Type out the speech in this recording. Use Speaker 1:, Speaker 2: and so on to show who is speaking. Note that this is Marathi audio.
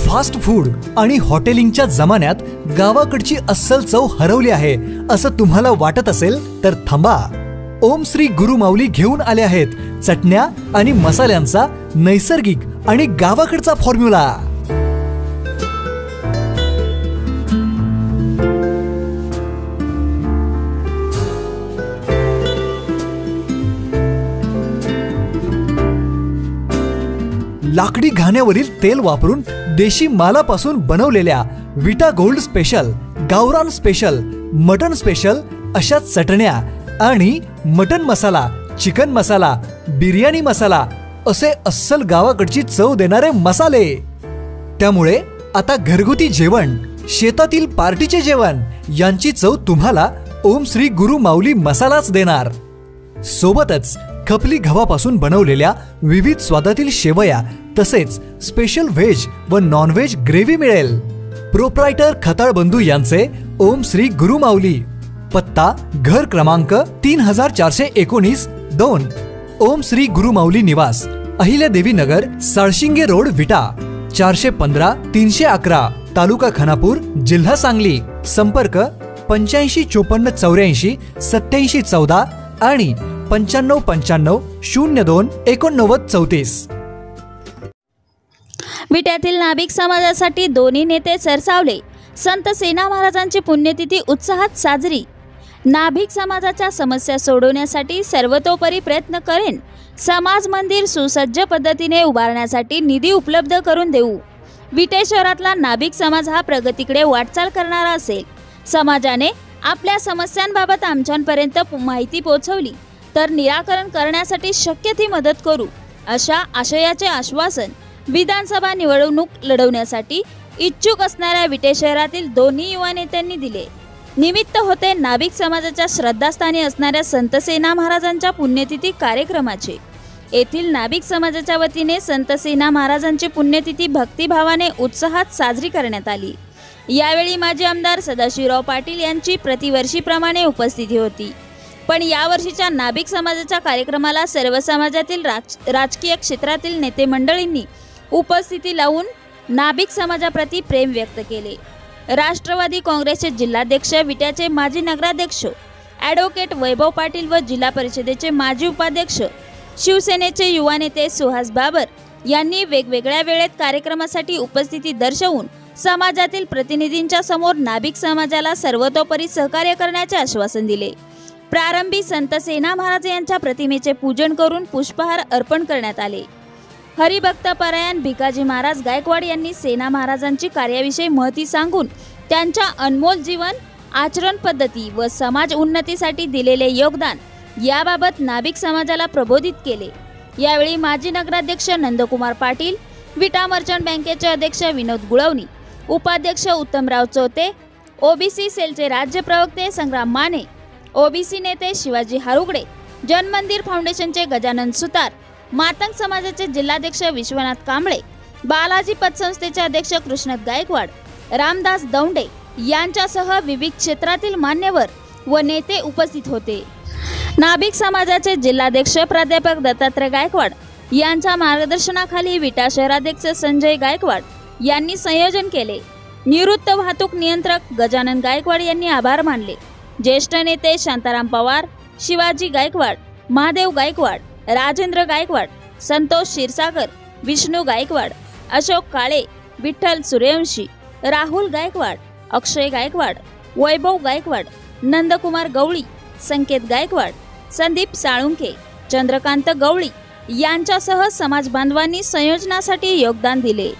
Speaker 1: फास्ट फूड आणि हॉटेलिंगच्या जमान्यात गावाकडची अस्सल चव हरवली आहे असं तुम्हाला वाटत असेल तर थांबा. ओम श्री गुरु माऊली घेऊन आले आहेत चटण्या आणि मसाल्यांचा नैसर्गिक आणि गावाकडचा फॉर्म्युला. लाकडी घाण्यावरील तेल वापरून देशी मालापासून बनवलेल्या विटा गोल्ड स्पेशल, गावरान स्पेशल, मटन स्पेशल अशा चटण्या आणि मटन मसाला, चिकन मसाला, बिर्याणी मसाला असे अस्सल गावाकडची चव देणारे मसाले. त्यामुळे आता घरगुती जेवण, शेतातील पार्टीचे जेवण यांची चव तुम्हाला ओम श्री गुरु माऊली मसालाच देणार. सोबतच खपली गव्हापासून बनवलेल्या विविध स्वादातील शेवया तसेच स्पेशल व्हेज व नॉन व्हेज ग्रेव्ही मिळेल. प्रोप्रायटर खताळ बंधू यांचे ओम श्री गुरु माऊली. पत्ता घर क्रमांक 3419 2 ओम श्री गुरु माऊली निवास, अहिल्यादेवी नगर, साळशिंगे रोड, विटा. 415 311 तालुका खानापूर, जिल्हा सांगली. संपर्क 85 54 84 87 14 आणि 95 95 02 89 34.
Speaker 2: विट्यातील नाभिक समाजासाठी दोन्ही नेते सरसावले. संत सेना महाराजांची पुण्यतिथी उत्साहात साजरी. नाभिक समाजाच्या समस्या सोडवण्यासाठी सर्वतोपरी प्रयत्न करेन. समाज मंदिर सुसज्ज पद्धतीने उभारण्यासाठी निधी उपलब्ध करून देऊ. विटे शहरातला नाभिक समाज हा प्रगतीकडे वाटचाल करणारा असेल. समाजाने आपल्या समस्यांबाबत आमच्यापर्यंत माहिती पोहोचवली तर निराकरण करण्यासाठी शक्य ती मदत करू, अशा आशयाचे आश्वासन विधानसभा निवडणूक लढवण्यासाठी इच्छुक असणाऱ्या विटे शहरातील दोन्ही युवा नेत्यांनी दिले. निमित्त होते नाभिक समाजाच्या श्रद्धास्थानी असणाऱ्या संत सेना महाराजांच्या पुण्यतिथी कार्यक्रमाचे. येथील नाभिक समाजाच्या वतीने संत सेना महाराजांची पुण्यतिथी भक्तिभावाने उत्साहात साजरी करण्यात आली. यावेळी माजी आमदार सदाशिवराव पाटील यांची प्रतिवर्षीप्रमाणे उपस्थिती होती. पण यावर्षीच्या नाभिक समाजाच्या कार्यक्रमाला सर्व समाजातील राजकीय क्षेत्रातील नेते मंडळींनी उपस्थिती लावून नाभिक समाजाप्रती प्रेम व्यक्त केले. राष्ट्रवादी काँग्रेसचे जिल्हाध्यक्ष, विट्याचे माजी नगराध्यक्ष ॲडव्होकेट वैभव पाटील व जिल्हा परिषदेचे माजी उपाध्यक्ष, शिवसेनेचे युवा नेते सुहास बाबर यांनी वेगवेगळ्या वेळेत कार्यक्रमासाठी उपस्थिती दर्शवून समाजातील प्रतिनिधींच्या समोर नाभिक समाजाला सर्वतोपरी सहकार्य करण्याचे आश्वासन दिले. प्रारंभी संत सेना महाराज यांच्या प्रतिमेचे पूजन करून पुष्पहार अर्पण करण्यात आले. हरिभक्तपरायण भिकाजी महाराज गायकवाड यांनी सेना महाराजांची कार्याविषयी माहिती सांगून त्यांच्या अनमोल जीवन, आचरण पद्धती व समाज उन्नतीसाठी दिलेले योगदान याबाबत नाभिक समाजाला प्रबोधित केले. यावेळी माजी नगराध्यक्ष नंदकुमार पाटील, विटा मर्चंट बँकेचे अध्यक्ष विनोद गुळवणी, उपाध्यक्ष उत्तमराव चोते, ओबीसी सेलचे राज्य प्रवक्ते संग्राम माने, ओबीसी नेते शिवाजी हारुगडे, जनमंदिर फाउंडेशनचे गजानन सुतार, मातंग समाजाचे जिल्हाध्यक्ष विश्वनाथ कांबळे, बालाजी पतसंस्थेचे अध्यक्ष कृष्णत गायकवाड, रामदास दौंडे यांच्यासह विविध क्षेत्रातील मान्यवर व नेते उपस्थित होते. नाभिक समाजाचे जिल्हाध्यक्ष प्राध्यापक दत्तात्रय गायकवाड यांच्या मार्गदर्शनाखाली विटा शहराध्यक्ष संजय गायकवाड यांनी संयोजन केले. निवृत्त वाहतूक नियंत्रक गजानन गायकवाड यांनी आभार मानले. ज्येष्ठ नेते शांताराम पवार, शिवाजी गायकवाड, महादेव गायकवाड, राजेंद्र गायकवाड, संतोष क्षीरसागर, विष्णू गायकवाड, अशोक काळे, विठ्ठल सूर्यवंशी, राहुल गायकवाड, अक्षय गायकवाड, वैभव गायकवाड, नंदकुमार गवळी, संकेत गायकवाड, संदीप साळुंखे, चंद्रकांत गवळी यांच्यासह समाज बांधवांनी संयोजनासाठी योगदान दिले.